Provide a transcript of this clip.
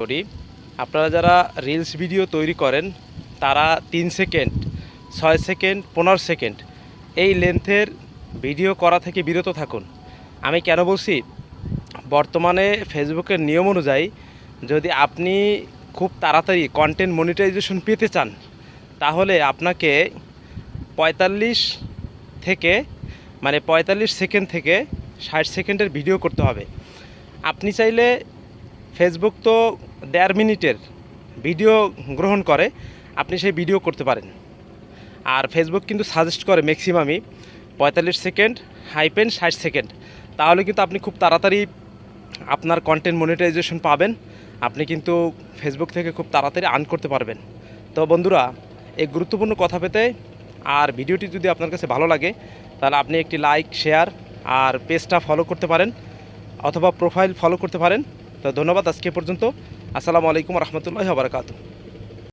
করি। আপনারা যারা রিলস ভিডিও তৈরি করেন তারা 3 সেকেন্ড, 6 সেকেন্ড, 15 সেকেন্ড এই লেন্থের ভিডিও করা থেকে বিরত থাকুন। আমি কেন বলছি, বর্তমানে ফেসবুকের নিয়ম অনুযায়ী যদি আপনি খুব তাড়াতাড়ি কন্টেন্ট মনিটাইজেশন পেতে চান, তাহলে আপনাকে 45 থেকে 45 সেকেন্ড থেকে 60 সেকেন্ডের ভিডিও করতে হবে। আপনি চাইলে ফেসবুক তো 1.5 মিনিটের ভিডিও গ্রহণ করে, আপনি সেই ভিডিও করতে পারেন। আর ফেসবুক কিন্তু সাজেস্ট করে ম্যাক্সিমামই 45 সেকেন্ড হাইপেন 60 সেকেন্ড। তাহলে কিন্তু আপনি খুব তাড়াতাড়ি আপনার কন্টেন্ট মনিটাইজেশন পাবেন, আপনি কিন্তু ফেসবুক থেকে খুব তাড়াতাড়ি আর্ন করতে পারবেন। তো বন্ধুরা, এই গুরুত্বপূর্ণ কথা পেতে আর ভিডিওটি যদি আপনার কাছে ভালো লাগে, তাহলে আপনি একটি লাইক, শেয়ার আর পেজটা ফলো করতে পারেন অথবা প্রোফাইল ফলো করতে পারেন। তো ধন্যবাদ আজকে পর্যন্ত। আসসালামু আলাইকুম রহমতুল্লাহি ওয়া বারাকাতুহু।